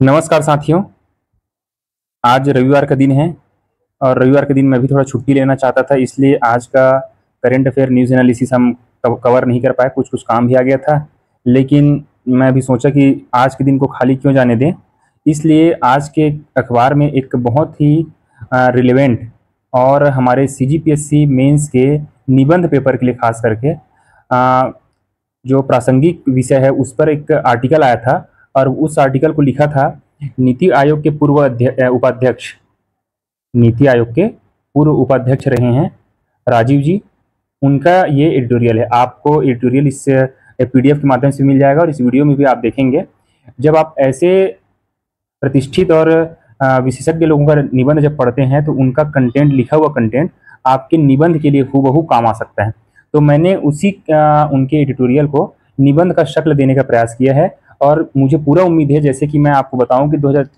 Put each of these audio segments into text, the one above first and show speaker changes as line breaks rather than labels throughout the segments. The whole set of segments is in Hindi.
नमस्कार साथियों। आज रविवार का दिन है और रविवार के दिन मैं भी थोड़ा छुट्टी लेना चाहता था, इसलिए आज का करंट अफेयर न्यूज़ एनालिसिस हम कवर नहीं कर पाए। कुछ कुछ काम भी आ गया था, लेकिन मैं भी सोचा कि आज के दिन को खाली क्यों जाने दें। इसलिए आज के अखबार में एक बहुत ही रिलेवेंट और हमारे सीजीपीएससी मेंस के निबंध पेपर के लिए खास करके जो प्रासंगिक विषय है उस पर एक आर्टिकल आया था और उस आर्टिकल को लिखा था नीति आयोग के पूर्व उपाध्यक्ष, नीति आयोग के पूर्व उपाध्यक्ष रहे हैं राजीव जी। उनका ये एडिटोरियल है। आपको एडिटोरियल इस पीडीएफ के माध्यम से मिल जाएगा और इस वीडियो में भी आप देखेंगे। जब आप ऐसे प्रतिष्ठित और विशेषज्ञ लोगों का निबंध जब पढ़ते हैं तो उनका कंटेंट, लिखा हुआ कंटेंट आपके निबंध के लिए हूबहू काम आ सकता है। तो मैंने उसी उनके एडिटोरियल को निबंध का शक्ल देने का प्रयास किया है और मुझे पूरा उम्मीद है, जैसे कि मैं आपको बताऊं कि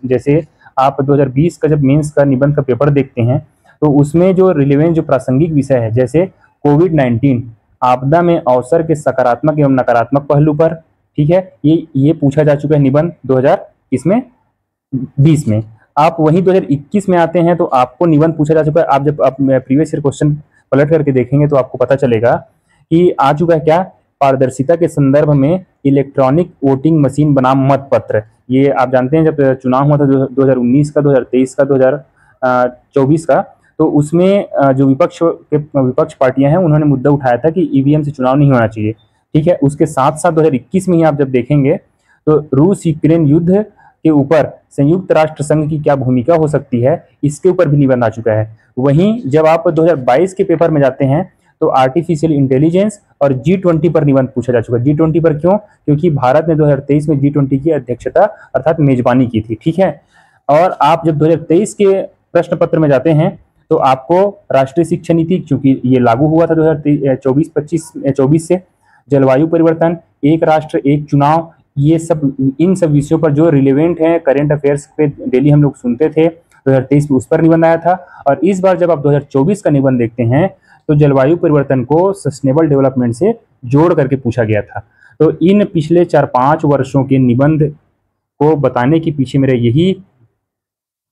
जैसे आप 2020 का जब मेंस का निबंध का पेपर देखते हैं तो उसमें जो रिलेवेंट, जो प्रासंगिक विषय है, जैसे कोविड-19 आपदा में अवसर के सकारात्मक एवं नकारात्मक पहलू पर, ठीक है, ये पूछा जा चुका है निबंध 2020 में। आप वहीं 2021 में आते हैं तो आपको निबंध पूछा जा चुका है। आप जब आप प्रीवियस ईयर क्वेश्चन पलट करके देखेंगे तो आपको पता चलेगा कि आ चुका है क्या, पारदर्शिता के संदर्भ में इलेक्ट्रॉनिक वोटिंग मशीन बनाम मत पत्र। ये आप जानते हैं जब चुनाव हुआ था 2019 का, 2023 का, 2024 का, तो उसमें जो विपक्ष पार्टियां हैं उन्होंने मुद्दा उठाया था कि ईवीएम से चुनाव नहीं होना चाहिए, ठीक है। उसके साथ साथ 2021 में ही आप जब देखेंगे तो रूस यूक्रेन युद्ध के ऊपर संयुक्त राष्ट्र संघ की क्या भूमिका हो सकती है, इसके ऊपर भी निबंध आ चुका है। वहीं जब आप 2022 के पेपर में जाते हैं तो आर्टिफिशियल इंटेलिजेंस और G20 पर निबंध पूछा जा चुका है। G20 पर क्यों? क्योंकि भारत ने 2023 में G20 की अध्यक्षता अर्थात मेजबानी की थी, ठीक है। और आप जब 2023 के प्रश्न पत्र में जाते हैं तो आपको राष्ट्रीय शिक्षा नीति, चूंकि ये लागू हुआ था 2024 से, जलवायु परिवर्तन, एक राष्ट्र एक चुनाव, ये सब, इन सब विषयों पर जो रिलेवेंट है, करंट अफेयर्स पे डेली हम लोग सुनते थे, 2023 में उस पर निबंध आया था। और इस बार जब आप 2024 का निबंध देखते हैं तो जलवायु परिवर्तन को सस्टेनेबल डेवलपमेंट से जोड़ करके पूछा गया था। तो इन पिछले 4-5 वर्षों के निबंध को बताने के पीछे मेरा यही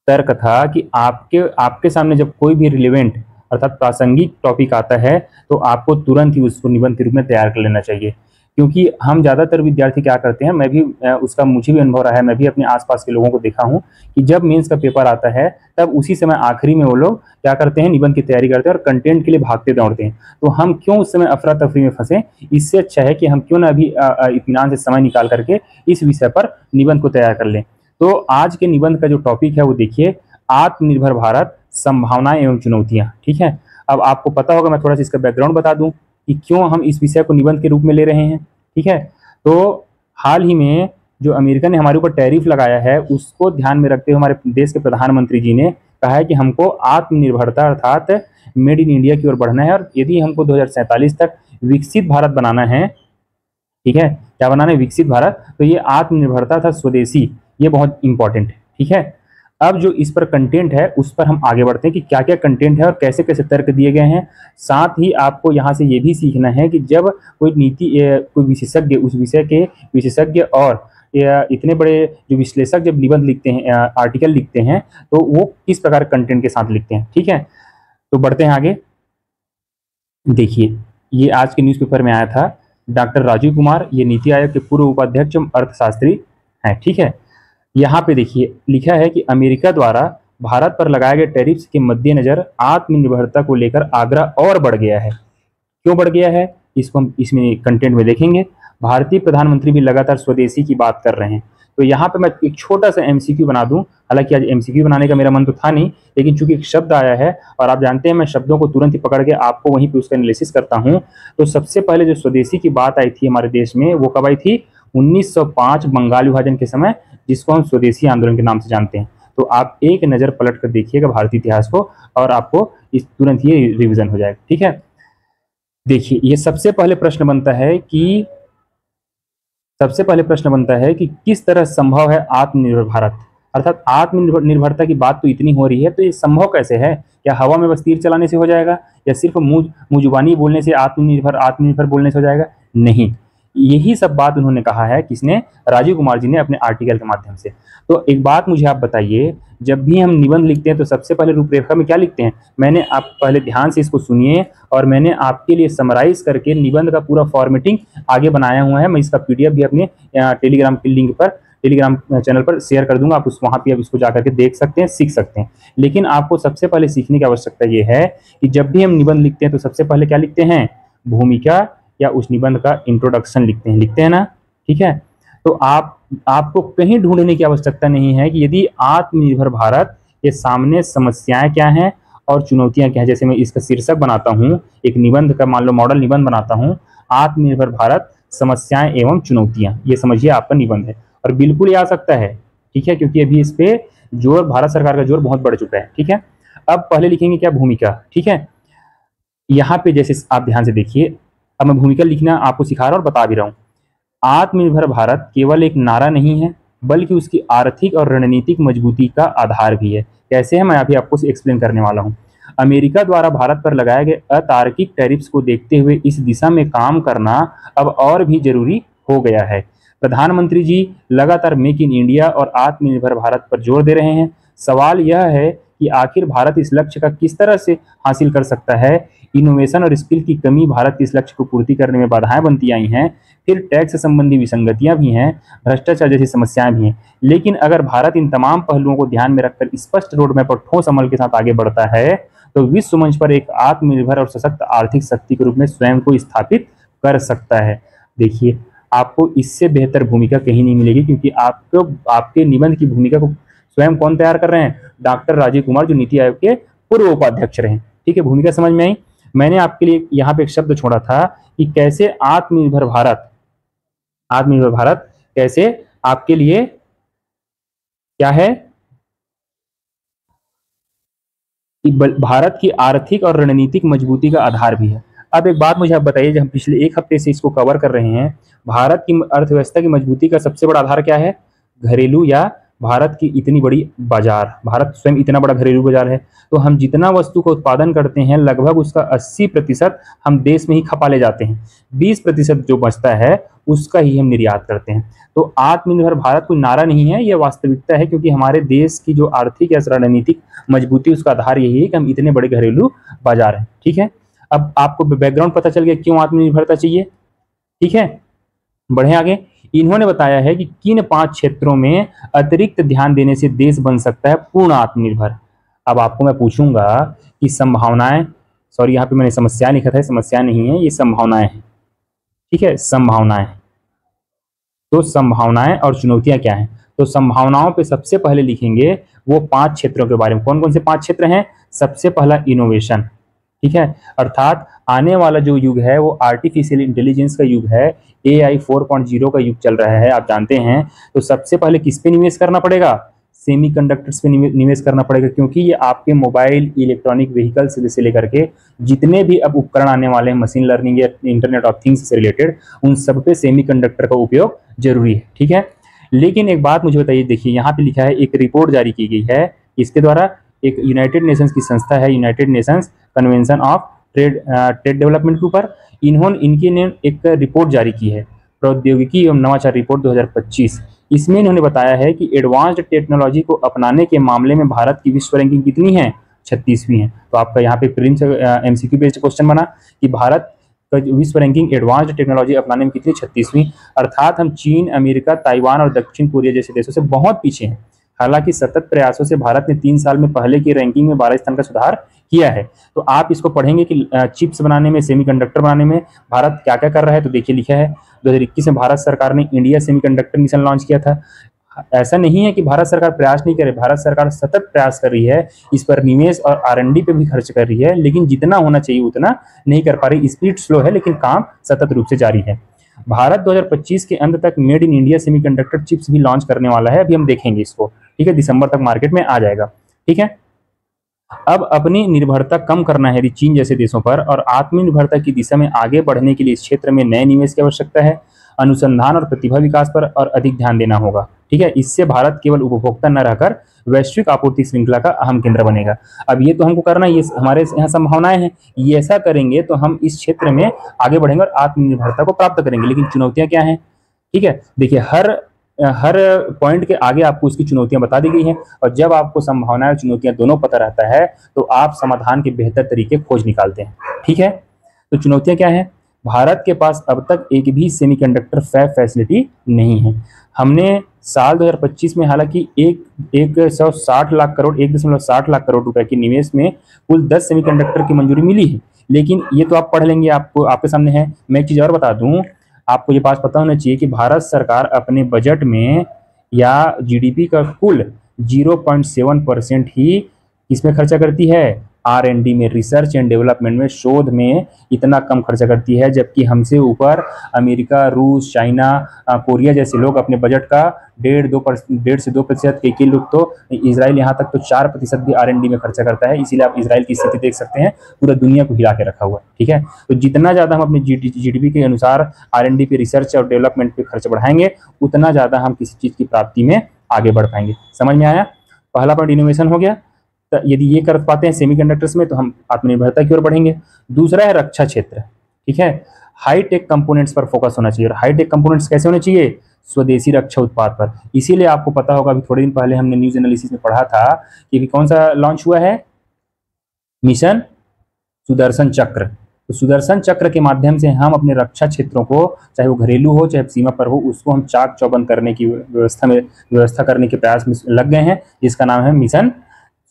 तर्क था कि आपके सामने जब कोई भी रिलेवेंट अर्थात प्रासंगिक टॉपिक आता है तो आपको तुरंत ही उसको निबंध के रूप में तैयार कर लेना चाहिए। क्योंकि हम ज़्यादातर विद्यार्थी क्या करते हैं, मैं भी उसका मुझे भी अनुभव रहा है, मैं भी अपने आसपास के लोगों को देखा हूँ कि जब मेंस का पेपर आता है तब उसी समय आखिरी में वो लोग क्या करते हैं, निबंध की तैयारी करते हैं और कंटेंट के लिए भागते दौड़ते हैं। तो हम क्यों उस समय अफरा तफरी में फंसे? इससे अच्छा है कि हम क्यों ना अभी इत्मीनान से समय निकाल करके इस विषय पर निबंध को तैयार कर लें। तो आज के निबंध का जो टॉपिक है वो देखिए, आत्मनिर्भर भारत, संभावनाएं एवं चुनौतियां, ठीक है। अब आपको पता होगा, मैं थोड़ा सा इसका बैकग्राउंड बता दूं कि क्यों हम इस विषय को निबंध के रूप में ले रहे हैं, ठीक है। तो हाल ही में जो अमेरिका ने हमारे ऊपर टैरिफ लगाया है उसको ध्यान में रखते हुए हमारे देश के प्रधानमंत्री जी ने कहा है कि हमको आत्मनिर्भरता अर्थात मेड इन इंडिया की ओर बढ़ना है। और यदि हमको 2047 तक विकसित भारत बनाना है, ठीक है, क्या बनाना है, विकसित भारत, तो ये आत्मनिर्भरता था स्वदेशी, ये बहुत इंपॉर्टेंट है, ठीक है। अब जो इस पर कंटेंट है उस पर हम आगे बढ़ते हैं कि क्या क्या कंटेंट है और कैसे कैसे तर्क दिए गए हैं। साथ ही आपको यहाँ से ये भी सीखना है कि जब कोई कोई विशेषज्ञ, उस विषय के विशेषज्ञ और इतने बड़े जो विश्लेषक जब निबंध लिखते हैं, आर्टिकल लिखते हैं, तो वो किस प्रकार कंटेंट के साथ लिखते हैं, ठीक है। तो बढ़ते हैं आगे। देखिए, ये आज के न्यूज़पेपर में आया था, डॉक्टर राजीव कुमार, ये नीति आयोग के पूर्व उपाध्यक्ष अर्थशास्त्री हैं, ठीक है। यहाँ पे देखिए लिखा है कि अमेरिका द्वारा भारत पर लगाए गए टैरिफ्स के मद्देनजर आत्मनिर्भरता को लेकर आग्रह और बढ़ गया है। क्यों बढ़ गया है, इसको हम इसमें कंटेंट में देखेंगे। भारतीय प्रधानमंत्री भी लगातार स्वदेशी की बात कर रहे हैं। तो यहाँ पे मैं एक छोटा सा एमसीक्यू बना दूं। हालांकि आज एमसीक्यू बनाने का मेरा मन तो था नहीं, लेकिन चूंकि एक शब्द आया है और आप जानते हैं मैं शब्दों को तुरंत ही पकड़ के आपको वहीं पे उसका एनालिसिस करता हूँ। तो सबसे पहले जो स्वदेशी की बात आई थी हमारे देश में, वो कब आई थी? 1905 बंगाल विभाजन के समय, जिसको हम स्वदेशी आंदोलन के नाम से जानते हैं। तो आप एक नज़र पलट कर देखिएगा भारतीय इतिहास को और आपको इस तुरंत ये रिवीजन हो जाएगा, ठीक है। देखिए, ये सबसे पहले प्रश्न बनता है कि किस तरह संभव है आत्मनिर्भर भारत, अर्थात आत्मनिर्भरता की बात तो इतनी हो रही है तो ये संभव कैसे है? क्या हवा में बस तीर चलाने से हो जाएगा या सिर्फ मुंह जुबानी बोलने से आत्मनिर्भर बोलने से हो जाएगा? नहीं, यही सब बात उन्होंने कहा है, किसने, राजीव कुमार जी ने अपने आर्टिकल के माध्यम से। तो एक बात मुझे आप बताइए, जब भी हम निबंध लिखते हैं तो सबसे पहले रूपरेखा में क्या लिखते हैं? मैंने, आप पहले ध्यान से इसको सुनिए, और मैंने आपके लिए समराइज करके निबंध का पूरा फॉर्मेटिंग आगे बनाया हुआ है। मैं इसका पीडीएफ भी अपने टेलीग्राम की लिंक पर, टेलीग्राम चैनल पर शेयर कर दूंगा, आप उस वहाँ पे आप इसको जाकर के देख सकते हैं, सीख सकते हैं। लेकिन आपको सबसे पहले सीखने की आवश्यकता ये है कि जब भी हम निबंध लिखते हैं तो सबसे पहले क्या लिखते हैं? भूमिका या उस निबंध का इंट्रोडक्शन लिखते हैं ना, ठीक है। तो आपको कहीं ढूंढने की आवश्यकता नहीं है कि यदि आत्मनिर्भर भारत के सामने समस्याएं क्या हैं और चुनौतियां क्या हैं। जैसे मैं इसका शीर्षक बनाता हूं, एक निबंध का मान लो मॉडल निबंध बनाता हूं, आत्मनिर्भर भारत समस्याएं एवं चुनौतियां, ये समझिए आपका निबंध है। और बिल्कुल ये आ सकता है, ठीक है, क्योंकि अभी इस पे जोर, भारत सरकार का जोर बहुत बढ़ चुका है, ठीक है। अब पहले लिखेंगे क्या? भूमिका, ठीक है। यहाँ पे जैसे आप ध्यान से देखिए, अब मैं भूमिका लिखना आपको सिखा रहा हूँ और बता भी रहा हूँ। आत्मनिर्भर भारत केवल एक नारा नहीं है, बल्कि उसकी आर्थिक और रणनीतिक मजबूती का आधार भी है। कैसे है, मैं अभी आपको एक्सप्लेन करने वाला हूँ। अमेरिका द्वारा भारत पर लगाए गए अतार्किक टैरिफ्स को देखते हुए इस दिशा में काम करना अब और भी जरूरी हो गया है। प्रधानमंत्री जी लगातार मेक इन इंडिया और आत्मनिर्भर भारत पर जोर दे रहे हैं। सवाल यह है कि आखिर भारत इस लक्ष्य का किस तरह से हासिल कर सकता है। इनोवेशन और स्किल की कमी भारत इस लक्ष्य को पूर्ति करने में बाधाएं बनती आई हैं। फिर टैक्स संबंधी विसंगतियां भी हैं, भ्रष्टाचार जैसी समस्याएं भी हैं। लेकिन अगर भारत इन तमाम पहलुओं को ध्यान में रखकर स्पष्ट रोड मैप और ठोस अमल के साथ आगे बढ़ता है तो विश्व मंच पर एक आत्मनिर्भर और सशक्त आर्थिक शक्ति के रूप में स्वयं को स्थापित कर सकता है। देखिए, आपको इससे बेहतर भूमिका कहीं नहीं मिलेगी, क्योंकि आपको आपके निबंध की भूमिका को स्वयं कौन तैयार कर रहे हैं? डॉक्टर राजीव कुमार, जो नीति आयोग के पूर्व उपाध्यक्ष रहे। ठीक है, भूमिका समझ में आई। मैंने आपके लिए यहाँ पे एक शब्द छोड़ा था कि कैसे आत्मनिर्भर भारत कैसे आपके लिए क्या है कि भारत की आर्थिक और रणनीतिक मजबूती का आधार भी है। अब एक बात मुझे आप बताइए, जब हम पिछले एक हफ्ते से इसको कवर कर रहे हैं, भारत की अर्थव्यवस्था की मजबूती का सबसे बड़ा आधार क्या है? घरेलू या भारत की इतनी बड़ी बाजार, भारत स्वयं इतना बड़ा घरेलू बाजार है। तो हम जितना वस्तु का उत्पादन करते हैं लगभग उसका 80% हम देश में ही खपा ले जाते हैं, 20% जो बचता है उसका ही हम निर्यात करते हैं। तो आत्मनिर्भर भारत कोई नारा नहीं है, यह वास्तविकता है, क्योंकि हमारे देश की जो आर्थिक या रणनीतिक मजबूती उसका आधार यही है कि हम इतने बड़े घरेलू बाजार हैं। ठीक है, अब आपको बैकग्राउंड पता चल गया क्यों आत्मनिर्भरता चाहिए। ठीक है, बढ़े आगे। इन्होंने बताया है कि किन 5 क्षेत्रों में अतिरिक्त ध्यान देने से देश बन सकता है पूर्ण आत्मनिर्भर। अब आपको मैं पूछूंगा कि संभावनाएं, सॉरी यहाँ पे मैंने समस्या लिखा था, समस्या नहीं है, ये संभावनाएं हैं। ठीक है, संभावनाएं। तो संभावनाएं और चुनौतियां क्या हैं? तो संभावनाओं पे सबसे पहले लिखेंगे वो 5 क्षेत्रों के बारे में। कौन कौन से 5 क्षेत्र हैं? सबसे पहला इनोवेशन, ठीक है, अर्थात आने वाला जो युग है वो आर्टिफिशियल इंटेलिजेंस का युग है, AI 4.0 का युग चल रहा है, आप जानते हैं। तो सबसे पहले किस पे निवेश करना पड़ेगा? सेमीकंडक्टर्स पे निवेश करना पड़ेगा, क्योंकि ये आपके मोबाइल, इलेक्ट्रॉनिक व्हीकल्स से लेकर के जितने भी अब उपकरण आने वाले हैं, मशीन लर्निंग या इंटरनेट ऑफ थिंग्स से रिलेटेड, उन सब पे सेमीकंडक्टर का उपयोग जरूरी है। ठीक है, लेकिन एक बात मुझे बताइए, देखिए यहाँ पे लिखा है, एक रिपोर्ट जारी की गई है, इसके द्वारा एक यूनाइटेड नेशंस की संस्था है, United Nations convention of trade development के ऊपर, इनकी ने एक रिपोर्ट जारी की है, प्रौद्योगिकी एवं नवाचार रिपोर्ट 2025। इसमें इन्होंने बताया है कि एडवांस्ड टेक्नोलॉजी को अपनाने के मामले में भारत की विश्व रैंकिंग कितनी है? 36वीं है। तो आपका यहाँ पे प्रीलिम्स MCQ बेस्ड क्वेश्चन बना कि भारत का विश्व रैंकिंग एडवांस्ड टेक्नोलॉजी अपनाने में कितनी? 36वीं। अर्थात हम चीन, अमेरिका, ताइवान और दक्षिण कोरिया जैसे देशों से बहुत पीछे हैं। हालांकि सतत प्रयासों से भारत ने 3 साल में पहले की रैंकिंग में 12 स्थान का सुधार किया है। तो आप इसको पढ़ेंगे कि चिप्स बनाने में, सेमीकंडक्टर बनाने में भारत क्या क्या कर रहा है। तो देखिए लिखा है 2021 में भारत सरकार ने इंडिया सेमीकंडक्टर मिशन लॉन्च किया था। ऐसा नहीं है कि भारत सरकार प्रयास नहीं करे, भारत सरकार सतत प्रयास कर रही है, इस पर निवेश और R&D पे भी खर्च कर रही है, लेकिन जितना होना चाहिए उतना नहीं कर पा रही। स्पीड स्लो है, लेकिन काम सतत रूप से जारी है। भारत 2025 के अंत तक made in India semiconductor chips भी लॉन्च करने वाला है। अभी हम देखेंगे इसको, ठीक है, दिसंबर तक मार्केट में आ जाएगा। ठीक है, अब अपनी निर्भरता कम करना है चीन जैसे देशों पर और आत्मनिर्भरता की दिशा में आगे बढ़ने के लिए इस क्षेत्र में नए निवेश की आवश्यकता है। अनुसंधान और प्रतिभा विकास पर और अधिक ध्यान देना होगा। ठीक है, इससे भारत केवल उपभोक्ता न रहकर वैश्विक आपूर्ति श्रृंखला का अहम केंद्र बनेगा। अब ये तो हमको करना है, ये हमारे यहाँ संभावनाएं हैं, ये ऐसा करेंगे तो हम इस क्षेत्र में आगे बढ़ेंगे और आत्मनिर्भरता को प्राप्त करेंगे। लेकिन चुनौतियां क्या हैं? ठीक है, देखिए हर पॉइंट के आगे आपको उसकी चुनौतियां बता दी गई हैं, और जब आपको संभावनाएं और चुनौतियां दोनों पता रहता है तो आप समाधान के बेहतर तरीके खोज निकालते हैं। ठीक है, तो चुनौतियां क्या है? भारत के पास अब तक एक भी सेमीकंडक्टर फैब फैसिलिटी नहीं है। हमने साल 2025 में हालांकि 160 लाख करोड़ 1.60 लाख करोड़ रुपए के निवेश में कुल 10 सेमीकंडक्टर की मंजूरी मिली है। लेकिन ये तो आप पढ़ लेंगे, आपको आपके सामने है। मैं एक चीज़ और बता दूं, आपको ये बात पता होना चाहिए कि भारत सरकार अपने बजट में या जीडीपी का कुल 0.7% ही इसमें खर्चा करती है। R&D में, रिसर्च एंड डेवलपमेंट में, शोध में इतना कम खर्चा करती है, जबकि हमसे ऊपर अमेरिका, रूस, चाइना, कोरिया जैसे लोग अपने बजट का 1.5 से 2%, कई लोग तो इसराइल यहाँ तक तो 4% भी R&D में खर्चा करता है। इसीलिए आप इसराइल की स्थिति देख सकते हैं, पूरा दुनिया को हिला के रखा हुआ है। ठीक है, तो जितना ज़्यादा हम अपनी जीडीपी के अनुसार R&D पे, रिसर्च और डेवलपमेंट पे खर्च बढ़ाएंगे, उतना ज़्यादा हम किसी चीज़ की प्राप्ति में आगे बढ़ पाएंगे। समझ में आया? पहला पॉइंट इनोवेशन हो गया। तो यदि ये कर पाते हैं सेमीकंडक्टर्स में तो हम आत्मनिर्भरता की ओर बढ़ेंगे। दूसरा है रक्षा क्षेत्र। ठीक है, हाईटेक कंपोनेंट्स पर फोकस होना चाहिए। और हाईटेक कंपोनेंट्स कैसे होने चाहिए? स्वदेशी रक्षा उत्पाद पर। इसीलिए आपको पता होगा, अभी थोड़े दिन पहले हमने न्यूज एनालिसिस में पढ़ा था कि कौन सा लॉन्च हुआ है? मिशन सुदर्शन चक्र। तो सुदर्शन चक्र के माध्यम से हम अपने रक्षा क्षेत्रों को, चाहे वो घरेलू हो चाहे सीमा पर हो, उसको हम चाक चौबंद करने की व्यवस्था करने के प्रयास में लग गए हैं, जिसका नाम है मिशन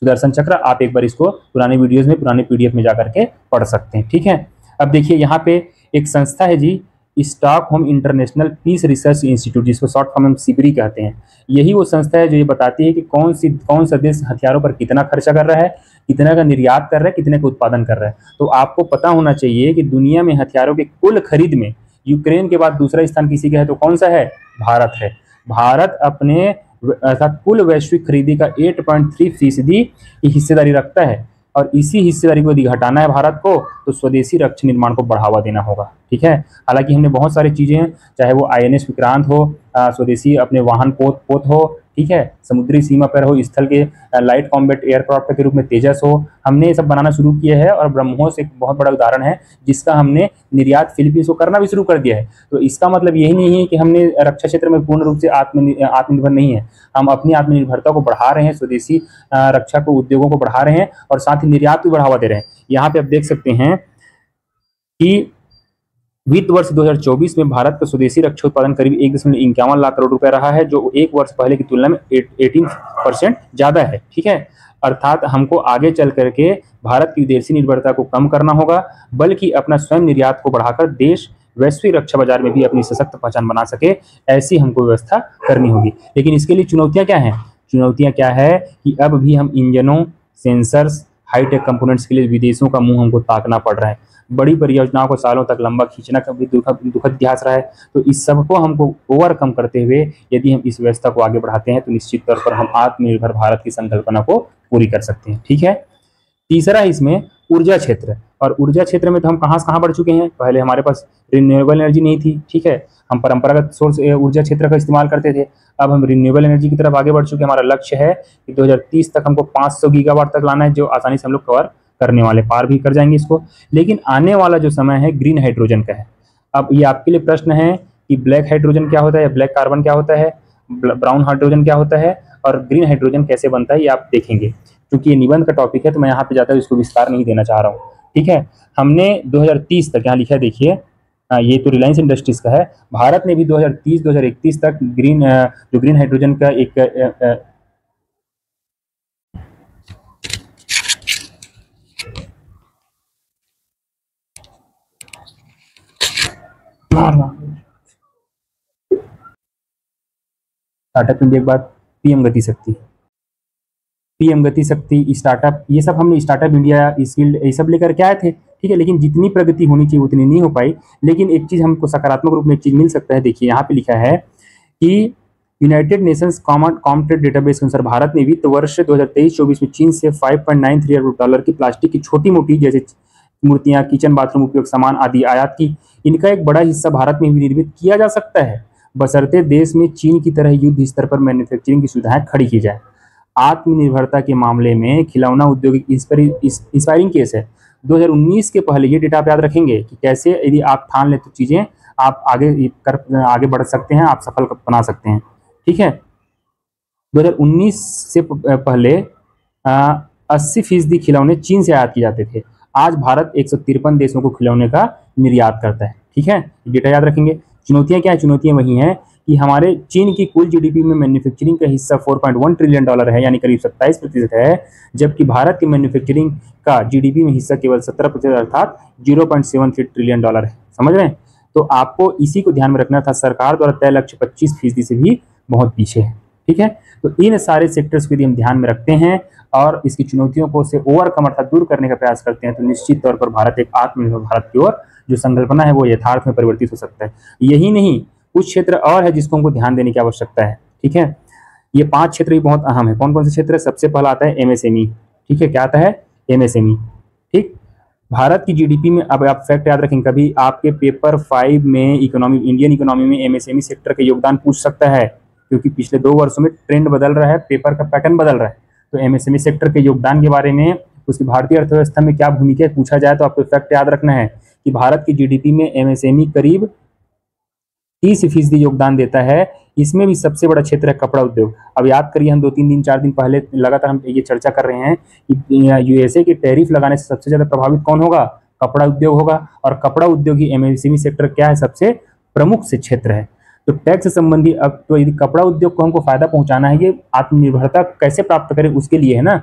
सुदर्शन चक्र। आप एक बार इसको पुराने वीडियोस में, पुराने PDF में जाकर के पढ़ सकते हैं। ठीक है, अब देखिए यहाँ पे एक संस्था है जी, Stockholm International Peace Research Institute, जिसको शॉर्ट फॉर्म में सिबरी कहते हैं। यही वो संस्था है जो ये बताती है कि कौन सा देश हथियारों पर कितना खर्चा कर रहा है, कितना का निर्यात कर रहा है, कितने का उत्पादन कर रहा है। तो आपको पता होना चाहिए कि दुनिया में हथियारों के कुल खरीद में यूक्रेन के बाद दूसरा स्थान किसी का है, तो कौन सा है? भारत है। भारत अपने अर्थात कुल वैश्विक खरीदी का 8.3% की हिस्सेदारी रखता है, और इसी हिस्सेदारी को यदि घटाना है भारत को, तो स्वदेशी रक्षा निर्माण को बढ़ावा देना होगा। ठीक है, हालांकि हमने बहुत सारी चीज़ें, चाहे वो INS विक्रांत हो, स्वदेशी अपने वाहन पोत हो, ठीक है, समुद्री सीमा पर हो, स्थल के लाइट कॉम्बैट एयरक्राफ्ट के रूप में तेजस हो, हमने ये सब बनाना शुरू किया है। और ब्रह्मोस एक बहुत बड़ा उदाहरण है, जिसका हमने निर्यात फिलीपींस को करना भी शुरू कर दिया है। तो इसका मतलब यही नहीं है कि हमने रक्षा क्षेत्र में पूर्ण रूप से आत्मनिर्भर नहीं है। हम अपनी आत्मनिर्भरता को बढ़ा रहे हैं, स्वदेशी रक्षा को, उद्योगों को बढ़ा रहे हैं, और साथ ही निर्यात को बढ़ावा दे रहे हैं। यहाँ पे आप देख सकते हैं कि वित्त वर्ष 2024 में भारत का स्वदेशी रक्षा उत्पादन करीब 1.51 लाख करोड़ रुपए रहा है, जो एक वर्ष पहले की तुलना में 18% ज्यादा है। ठीक है, अर्थात हमको आगे चल करके भारत की विदेशी निर्भरता को कम करना होगा, बल्कि अपना स्वयं निर्यात को बढ़ाकर देश वैश्विक रक्षा बाजार में भी अपनी सशक्त पहचान बना सके, ऐसी हमको व्यवस्था करनी होगी। लेकिन इसके लिए चुनौतियां क्या हैं? चुनौतियां क्या है कि अब भी हम इंजनों, सेंसर्स, हाईटेक कंपोनेंट्स के लिए विदेशों का मुंह हमको ताकना पड़ रहा है। बड़ी परियोजनाओं को सालों तक लंबा खींचना का भी दुखद इतिहास रहा है। तो इस सबको हमको ओवरकम करते हुए यदि हम इस व्यवस्था को आगे बढ़ाते हैं, तो निश्चित तौर पर हम आत्मनिर्भर भारत की संकल्पना को पूरी कर सकते हैं। ठीक है, तीसरा है इसमें ऊर्जा क्षेत्र। और ऊर्जा क्षेत्र में तो हम कहाँ से कहाँ बढ़ चुके हैं? पहले हमारे पास रिन्यूएबल एनर्जी नहीं थी। ठीक है, हम परंपरागत सोर्स ऊर्जा क्षेत्र का इस्तेमाल करते थे। अब हम रिन्यूएबल एनर्जी की तरफ आगे बढ़ चुके हैं। हमारा लक्ष्य है कि 2030 तक हमको 500 गीगावाट तक लाना है, जो आसानी से हम लोग कवर करने वाले, पार भी कर जाएंगे इसको। लेकिन आने वाला जो समय है ग्रीन हाइड्रोजन का है। अब ये आपके लिए प्रश्न है कि ब्लैक हाइड्रोजन क्या होता है, ब्लैक कार्बन क्या होता है, ब्राउन हाइड्रोजन क्या होता है, और ग्रीन हाइड्रोजन कैसे बनता है, ये आप देखेंगे। क्योंकि ये निबंध का टॉपिक है तो मैं यहाँ पे ज़्यादा इसको विस्तार नहीं देना चाह रहा हूँ। ठीक है, हमने 2030 तक, यहाँ लिखा है देखिए, ये तो रिलायंस इंडस्ट्रीज का है, भारत ने भी 2030-2031 तक जो ग्रीन हाइड्रोजन का एक स्टार्टअप इंडिया के बाद PM गति शक्ति, PM गति शक्ति, स्टार्टअप, ये सब हमने स्टार्टअप इंडिया, स्किल्ड, ये सब लेकर के आए थे। ठीक है, लेकिन जितनी प्रगति होनी चाहिए उतनी नहीं हो पाई। लेकिन एक चीज़ हमको सकारात्मक रूप में एक चीज़ मिल सकता है। देखिए यहाँ पे लिखा है कि United Nations common trade database के अनुसार भारत ने वित्त वर्ष 2023-24 में चीन से $5.93 अरब डॉलर की प्लास्टिक की छोटी मोटी, जैसे मूर्तियां, किचन बाथरूम उपयोग सामान आदि आयात की। इनका एक बड़ा हिस्सा भारत में भी निर्मित किया जा सकता है। बशर्ते देश में चीन की तरह युद्ध स्तर पर मैन्युफैक्चरिंग की सुविधाएं खड़ी की जाए। आत्मनिर्भरता के मामले में खिलौना उद्योग इंस्पायरिंग केस है। 2019 के पहले ये डेटा आप याद रखेंगे कि कैसे यदि आप ठान ले तो चीजें आप आगे बढ़ सकते हैं, आप सफल बना सकते हैं। ठीक है, 2019 से पहले 80% खिलौने चीन से आयात किए जाते थे। आज भारत 153 देशों को खिलौने का निर्यात करता है। ठीक है, डेटा याद रखेंगे। चुनौतियां क्या है? चुनौतियां वही हैं कि हमारे चीन की कुल जीडीपी में मैन्युफैक्चरिंग का हिस्सा 4.1 ट्रिलियन डॉलर है, यानी करीब 27% है, जबकि भारत की मैन्युफैक्चरिंग का जीडीपी में हिस्सा केवल 17% अर्थात 0.73 ट्रिलियन डॉलर है। समझ रहे हैं? तो आपको इसी को ध्यान में रखना था। सरकार द्वारा तय लक्ष्य 25% से भी बहुत पीछे है। ठीक है, तो इन सारे सेक्टर्स को यदि हम ध्यान में रखते हैं और इसकी चुनौतियों को से ओवरकम अर्थात दूर करने का प्रयास करते हैं तो निश्चित तौर पर भारत एक आत्मनिर्भर भारत की ओर जो संकल्पना है वो यथार्थ में परिवर्तित हो सकता है। यही नहीं, कुछ क्षेत्र और है जिसको हमको ध्यान देने की आवश्यकता है। ठीक है, ये 5 क्षेत्र भी बहुत अहम है। कौन कौन से क्षेत्र? सबसे पहला आता है एमएसएमई। ठीक है, क्या आता है? एमएसएमई। ठीक, भारत की जीडीपी में, अब आप फैक्ट याद रखेंगे, कभी आपके पेपर 5 में इंडियन इकोनॉमी में एमएसएमई सेक्टर का योगदान पूछ सकता है, क्योंकि पिछले 2 वर्षों में ट्रेंड बदल रहा है, पेपर का पैटर्न बदल रहा है। तो एमएसएमई सेक्टर के योगदान के बारे में, उसकी भारतीय अर्थव्यवस्था में क्या भूमिका है पूछा जाए तो आपको फैक्ट याद रखना है कि भारत की जीडीपी में एमएसएमई करीब 30% योगदान देता है। इसमें भी सबसे बड़ा क्षेत्र है कपड़ा उद्योग। अब याद करिए, हम 2-3 दिन 4 दिन पहले लगातार हम ये चर्चा कर रहे हैं कि यूएसए के टैरिफ लगाने से सबसे ज्यादा प्रभावित कौन होगा? कपड़ा उद्योग होगा। और कपड़ा उद्योग ही एमएसएमई सेक्टर क्या है? सबसे प्रमुख से क्षेत्र है। तो टैक्स संबंधी, अब तो यदि कपड़ा उद्योग को हमको फायदा पहुंचाना है, ये आत्मनिर्भरता कैसे प्राप्त करें उसके लिए है ना,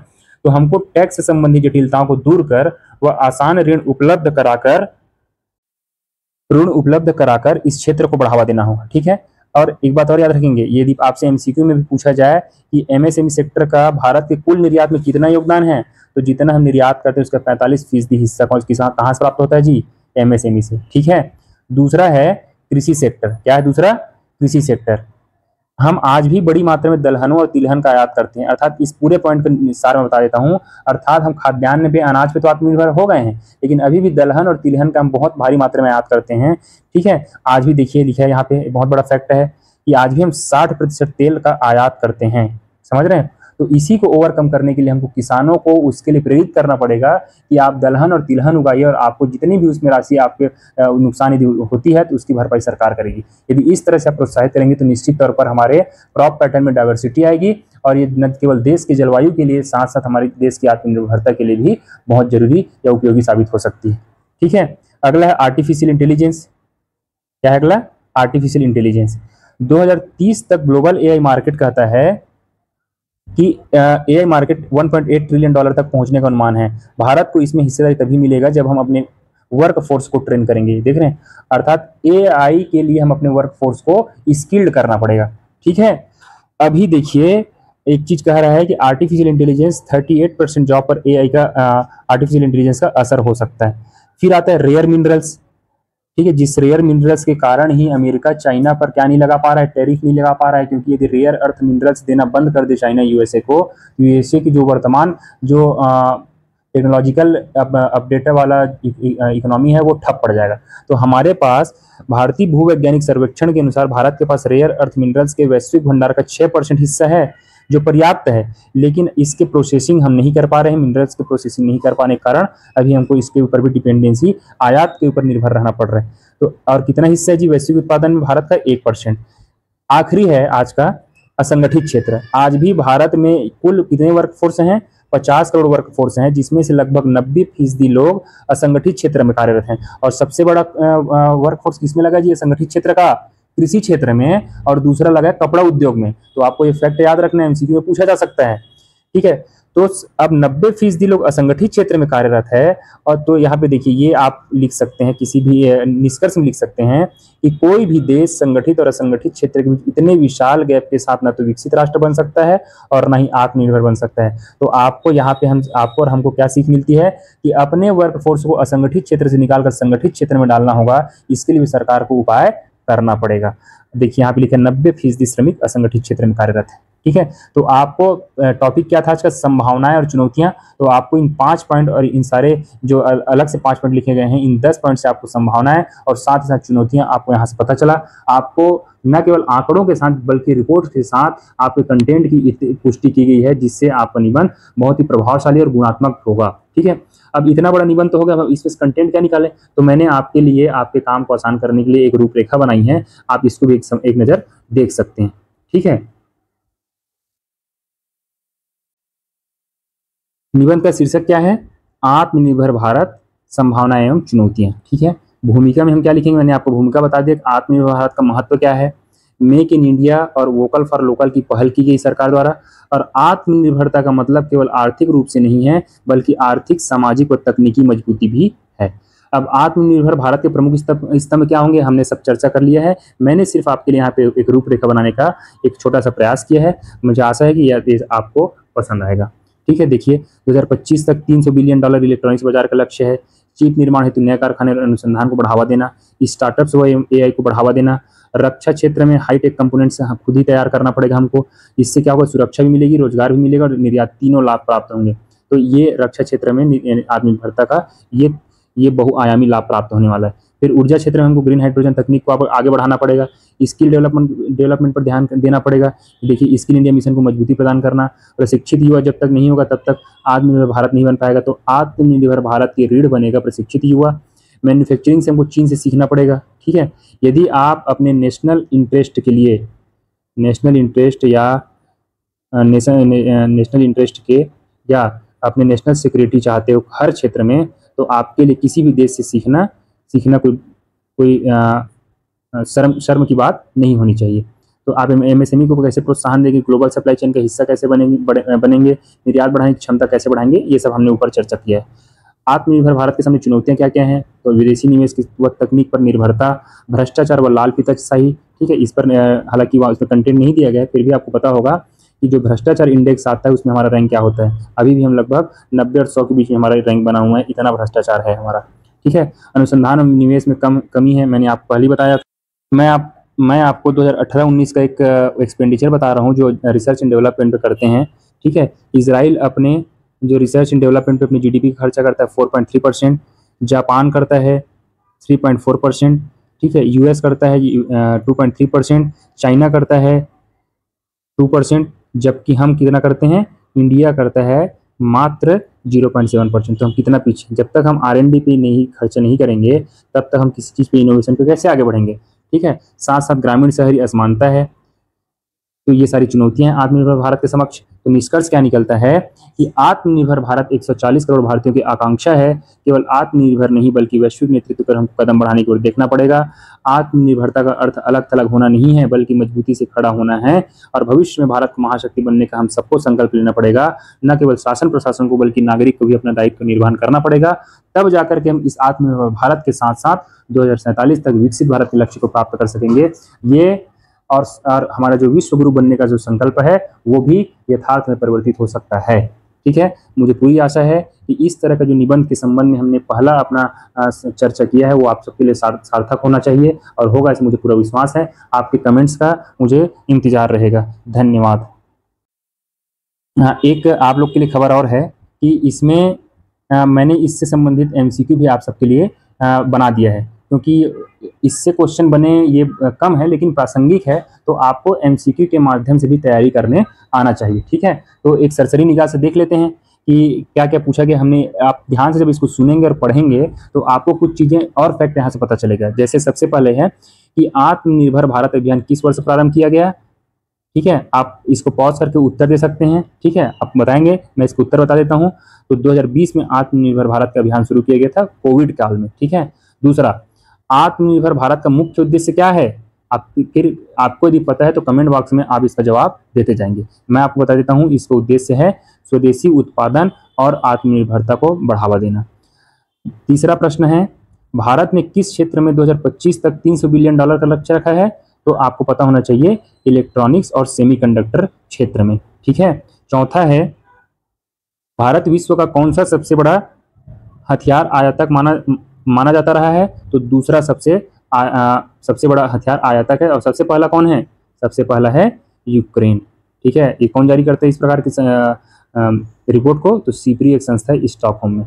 तो हमको टैक्स संबंधी जटिलताओं को दूर कर व आसान ऋण उपलब्ध कराकर इस क्षेत्र को बढ़ावा देना होगा। ठीक है, और एक बात और याद रखेंगे, यदि आपसे एमसीक्यू में भी पूछा जाए कि एमएसएमई सेक्टर का भारत के कुल निर्यात में कितना योगदान है, तो जितना हम निर्यात करते हैं उसका 45% हिस्सा कहाँ से प्राप्त होता है जी? एमएसएमई से। ठीक है, दूसरा है कृषि सेक्टर। क्या है दूसरा? कृषि सेक्टर। हम आज भी बड़ी मात्रा में दलहनों और तिलहन का आयात करते हैं, अर्थात इस पूरे पॉइंट का सार मैं बता देता हूं, अर्थात हम खाद्यान्न पे, अनाज पे तो आत्मनिर्भर हो गए हैं, लेकिन अभी भी दलहन और तिलहन का हम बहुत भारी मात्रा में आयात करते हैं। ठीक है, आज भी देखिए लिखा है यहाँ पे, बहुत बड़ा फैक्ट है कि आज भी हम 60% तेल का आयात करते हैं। समझ रहे हैं? तो इसी को ओवरकम करने के लिए हमको किसानों को उसके लिए प्रेरित करना पड़ेगा कि आप दलहन और तिलहन उगाइए और आपको जितनी भी उसमें राशि आपके नुकसान यदि होती है तो उसकी भरपाई सरकार करेगी। यदि इस तरह से आप प्रोत्साहित करेंगे तो निश्चित तौर पर हमारे क्रॉप पैटर्न में डाइवर्सिटी आएगी और ये न केवल देश के जलवायु के लिए, साथ साथ हमारे देश की आत्मनिर्भरता के लिए भी बहुत जरूरी या उपयोगी साबित हो सकती है। ठीक है, अगला है आर्टिफिशियल इंटेलिजेंस। क्या है अगला? Artificial intelligence. 2030 तक ग्लोबल एआई मार्केट कहता है कि एआई मार्केट 1.8 ट्रिलियन डॉलर तक पहुंचने का अनुमान है। भारत को इसमें हिस्सेदारी तभी मिलेगा जब हम अपने वर्क फोर्स को ट्रेन करेंगे। देख रहे हैं, अर्थात एआई के लिए हम अपने वर्क फोर्स को स्किल्ड करना पड़ेगा। ठीक है, अभी देखिए एक चीज कह रहा है कि आर्टिफिशियल इंटेलिजेंस 38% जॉब पर एआई का आर्टिफिशियल इंटेलिजेंस का असर हो सकता है। फिर आता है रेयर मिनरल्स। ठीक है, जिस रेयर मिनरल्स के कारण ही अमेरिका चाइना पर क्या नहीं लगा पा रहा है? टैरिफ नहीं लगा पा रहा है, क्योंकि यदि रेयर अर्थ मिनरल्स देना बंद कर दे चाइना यूएसए को, यूएसए की जो वर्तमान जो टेक्नोलॉजिकल अपडेट वाला इकोनॉमी है वो ठप पड़ जाएगा। तो हमारे पास भारतीय भूवैज्ञानिक सर्वेक्षण के अनुसार भारत के पास रेयर अर्थ मिनरल्स के वैश्विक भंडार का 6% हिस्सा है, जो पर्याप्त है, लेकिन इसके प्रोसेसिंग हम नहीं कर पा रहे हैं। मिनरल्स के प्रोसेसिंग नहीं कर पाने के कारण अभी हमको इसके ऊपर भी डिपेंडेंसी, आयात के ऊपर निर्भर रहना पड़ रहा है। तो और कितना हिस्सा है जी वैश्विक उत्पादन में भारत का? 1%। आखिरी है आज का असंगठित क्षेत्र। आज भी भारत में कुल कितने वर्क फोर्स हैं? 50 करोड़ वर्क फोर्स हैं, जिसमें से लगभग 90% लोग असंगठित क्षेत्र में कार्यरत हैं। और सबसे बड़ा वर्क फोर्स किसमें लगा जी? असंगठित क्षेत्र का, कृषि क्षेत्र में, और दूसरा लगा है कपड़ा उद्योग में। तो आपको ये फैक्ट याद रखना है, एमसीक्यू में पूछा जा सकता है। ठीक है, तो अब 90% लोग असंगठित क्षेत्र में कार्यरत है। और तो यहाँ पे देखिए, ये आप लिख सकते हैं, किसी भी निष्कर्ष में लिख सकते हैं कि कोई भी देश संगठित और असंगठित क्षेत्र के बीच इतने विशाल गैप के साथ ना तो विकसित राष्ट्र बन सकता है और ना ही आत्मनिर्भर बन सकता है। तो आपको यहाँ पे आपको और हमको क्या सीख मिलती है कि अपने वर्क फोर्स को असंगठित क्षेत्र से निकालकर संगठित क्षेत्र में डालना होगा। इसके लिए भी सरकार को उपाय करना पड़ेगा। देखिए यहाँ पे लिखा 90% श्रमिक असंगठित क्षेत्र में कार्यरत है। ठीक है, तो आपको टॉपिक क्या था आज का? संभावनाएं और चुनौतियां। तो आपको इन 5 पॉइंट और इन सारे जो अलग से 5 पॉइंट लिखे गए हैं, इन 10 पॉइंट से आपको संभावनाएं और साथ ही साथ चुनौतियां आपको यहाँ से पता चला। आपको न केवल आंकड़ों के साथ बल्कि रिपोर्ट के साथ आपके कंटेंट की पुष्टि की गई है, जिससे आपका निबंध बहुत ही प्रभावशाली और गुणात्मक होगा। ठीक है, अब इतना बड़ा निबंध तो हो गया, अब इसमें कंटेंट क्या निकालें? तो मैंने आपके लिए आपके काम को आसान करने के लिए एक रूपरेखा बनाई है, आप इसको भी एक नज़र देख सकते हैं। ठीक है, निबंध का शीर्षक क्या है? आत्मनिर्भर भारत, संभावनाएं एवं चुनौतियां। ठीक है, भूमिका में हम क्या लिखेंगे? मैंने आपको भूमिका बता दिया। आत्मनिर्भर भारत का महत्व क्या है, मेक इन इंडिया और वोकल फॉर लोकल की पहल की गई सरकार द्वारा। और आत्मनिर्भरता का मतलब केवल आर्थिक रूप से नहीं है, बल्कि आर्थिक, सामाजिक और तकनीकी मजबूती भी है। अब आत्मनिर्भर भारत के प्रमुख स्तंभ क्या होंगे, हमने सब चर्चा कर लिया है। मैंने सिर्फ आपके लिए यहाँ पे एक रूपरेखा बनाने का एक छोटा सा प्रयास किया है। मुझे आशा है कि यह आपको पसंद आएगा। ठीक है, देखिए 2025 तक $300 बिलियन इलेक्ट्रॉनिक्स बाजार का लक्ष्य है। चिप निर्माण हेतु नए कारखाने और अनुसंधान को बढ़ावा देना, स्टार्टअप्स व AI को बढ़ावा देना, रक्षा क्षेत्र में हाईटेक कंपोनेंट्स खुद ही तैयार करना पड़ेगा हमको। इससे क्या होगा, सुरक्षा भी मिलेगी, रोजगार भी मिलेगा और निर्यात, तीनों लाभ प्राप्त होंगे। तो ये रक्षा क्षेत्र में आत्मनिर्भरता का ये बहुआयामी लाभ प्राप्त होने वाला है। फिर ऊर्जा क्षेत्र में हमको ग्रीन हाइड्रोजन तकनीक को आगे बढ़ाना पड़ेगा। स्किल डेवलपमेंट पर ध्यान देना पड़ेगा। देखिए, स्किल इंडिया मिशन को मजबूती प्रदान करना। प्रशिक्षित युवा जब तक नहीं होगा तब तक आत्मनिर्भर भारत नहीं बन पाएगा। तो आत्मनिर्भर भारत की रीढ़ बनेगा प्रशिक्षित युवा। मैन्युफैक्चरिंग से हमको चीन से सीखना पड़ेगा। ठीक है, यदि आप अपने नेशनल इंटरेस्ट के लिए, नेशनल इंटरेस्ट के या अपने नेशनल सिक्योरिटी चाहते हो हर क्षेत्र में, तो आपके लिए किसी भी देश से सीखना कोई शर्म की बात नहीं होनी चाहिए। तो आप MSME को कैसे प्रोत्साहन देंगे, ग्लोबल सप्लाई चेन का हिस्सा कैसे बनेंगे, निर्यात बढ़ाने की क्षमता कैसे बढ़ाएंगे, ये सब हमने ऊपर चर्चा किया है। आत्मनिर्भर भारत के सामने चुनौतियां क्या क्या हैं? तो विदेशी निवेश व तकनीक पर निर्भरता, भ्रष्टाचार व लाल फीताशाही। ठीक है, इस पर हालांकि उसमें कंटेंट नहीं दिया गया, फिर भी आपको पता होगा कि जो भ्रष्टाचार इंडेक्स आता है उसमें हमारा रैंक क्या होता है। अभी भी हम लगभग 90 और 100 के बीच में हमारा रैंक बना हुआ है, इतना भ्रष्टाचार है हमारा। ठीक है, अनुसंधान और निवेश में कमी है, मैंने आपको पहले ही बताया। मैं आपको 2018-19 का एक एक्सपेंडिचर बता रहा हूँ जो रिसर्च एंड डेवलपमेंट पे करते हैं। ठीक है, इजराइल अपने जो रिसर्च एंड डेवलपमेंट पे अपनी GDP का खर्चा करता है 4.3%, जापान करता है 3.4%, ठीक है, US करता है 2.3%, चाइना करता है 2%, जबकि हम कितना करते हैं, इंडिया करता है मात्र 0.7%। तो हम कितना पीछे, जब तक हम R&D पे नहीं खर्च नहीं करेंगे तब तक हम किसी चीज़ पे, इनोवेशन पे कैसे आगे बढ़ेंगे। ठीक है, साथ साथ ग्रामीण शहरी असमानता है। तो ये सारी चुनौतियां हैं आत्मनिर्भर भारत के समक्ष। तो निष्कर्ष क्या निकलता है कि आत्मनिर्भर भारत 140 करोड़ भारतीयों की आकांक्षा है। केवल आत्मनिर्भर नहीं बल्कि वैश्विक नेतृत्व पर हमको कदम बढ़ाने की ओर देखना पड़ेगा। आत्मनिर्भरता का अर्थ अलग थलग होना नहीं है, बल्कि मजबूती से खड़ा होना है। और भविष्य में भारत को महाशक्ति बनने का हम सबको संकल्प लेना पड़ेगा। न केवल शासन प्रशासन को बल्कि नागरिक को भी अपना दायित्व निर्वहन करना पड़ेगा। तब जाकर के हम इस आत्मनिर्भर भारत के साथ साथ 2047 तक विकसित भारत के लक्ष्य को प्राप्त कर सकेंगे। ये और हमारा जो विश्व गुरु बनने का जो संकल्प है वो भी यथार्थ में परिवर्तित हो सकता है। ठीक है, मुझे पूरी आशा है कि इस तरह का जो निबंध के संबंध में हमने पहला अपना चर्चा किया है वो आप सबके लिए सार्थक होना चाहिए और होगा, इसमें मुझे पूरा विश्वास है। आपके कमेंट्स का मुझे इंतजार रहेगा। धन्यवाद। एक आप लोग के लिए खबर और है कि इसमें मैंने इससे संबंधित MCQ भी आप सबके लिए बना दिया है, क्योंकि इससे क्वेश्चन बने ये कम है लेकिन प्रासंगिक है, तो आपको MCQ के माध्यम से भी तैयारी करने आना चाहिए। ठीक है, तो एक सरसरी निगाह से देख लेते हैं कि क्या क्या पूछा गया हमने। आप ध्यान से जब इसको सुनेंगे और पढ़ेंगे तो आपको कुछ चीज़ें और फैक्ट यहाँ से पता चलेगा। जैसे सबसे पहले है कि आत्मनिर्भर भारत अभियान किस वर्ष प्रारंभ किया गया। ठीक है, आप इसको पॉज करके उत्तर दे सकते हैं। ठीक है, आप बताएंगे, मैं इसको उत्तर बता देता हूँ। तो 2020 में आत्मनिर्भर भारत का अभियान शुरू किया गया था, कोविड काल में। ठीक है, दूसरा, आत्मनिर्भर भारत का मुख्य उद्देश्य क्या है। आपको यदि पता है तो कमेंट बॉक्स में आप इसका जवाब देते जाएंगे। मैं आपको बता देता हूं, इसका उद्देश्य है स्वदेशी उत्पादन और आत्मनिर्भरता को बढ़ावा देना। तीसरा प्रश्न है, भारत ने किस क्षेत्र में 2025 तक $300 बिलियन का लक्ष्य रखा है। तो आपको पता होना चाहिए इलेक्ट्रॉनिक्स और सेमीकंडक्टर क्षेत्र में। ठीक है, चौथा है, भारत विश्व का कौन सा सबसे बड़ा हथियार आयातक माना जाता रहा है। तो दूसरा सबसे बड़ा हथियार आयातक है। और सबसे पहला कौन है, सबसे पहला है यूक्रेन। ठीक है, ये कौन जारी करता है इस प्रकार की रिपोर्ट को। तो सीपरी एक संस्था है स्टॉकहोम में।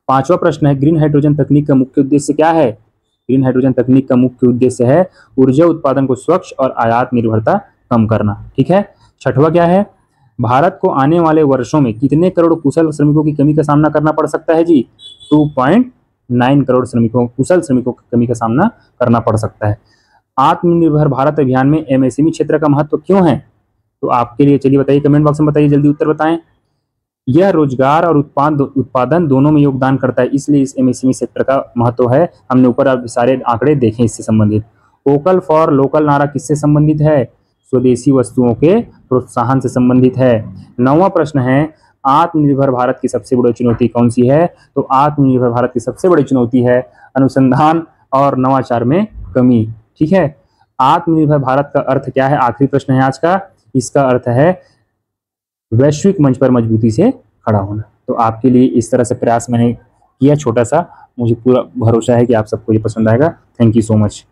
पांचवा प्रश्न है, ग्रीन हाइड्रोजन तकनीक का मुख्य उद्देश्य क्या है। ग्रीन हाइड्रोजन तकनीक का मुख्य उद्देश्य है ऊर्जा उत्पादन को स्वच्छ और आयात निर्भरता कम करना। ठीक है। छठवां क्या है, भारत को आने वाले वर्षों में कितने करोड़ कुशल श्रमिकों की कमी का सामना करना पड़ सकता है जी? 2.9 करोड़ श्रमिकों, कुशल श्रमिकों की कमी का सामना करना पड़ सकता है। आत्मनिर्भर भारत अभियान में एमएसएमई क्षेत्र का महत्व क्यों है? तो आपके लिए चलिए बताइए, कमेंट बॉक्स में बताइए, जल्दी उत्तर बताएं। यह रोजगार और उत्पादन दोनों में योगदान करता है, इसलिए इस एमएसएमई सेक्टर का महत्व है। हमने ऊपर अब सारे आंकड़े देखे इससे संबंधित। वोकल फॉर लोकल नारा किससे संबंधित है? स्वदेशी वस्तुओं के प्रोत्साहन से संबंधित है। 9वां प्रश्न है, आत्मनिर्भर भारत की सबसे बड़ी चुनौती कौन सी है? तो आत्मनिर्भर भारत की सबसे बड़ी चुनौती है अनुसंधान और नवाचार में कमी। ठीक है। आत्मनिर्भर भारत का अर्थ क्या है? आखिरी प्रश्न है आज का। इसका अर्थ है वैश्विक मंच पर मजबूती से खड़ा होना। तो आपके लिए इस तरह से प्रयास मैंने किया छोटा सा, मुझे पूरा भरोसा है कि आप सबको ये पसंद आएगा। Thank you so much.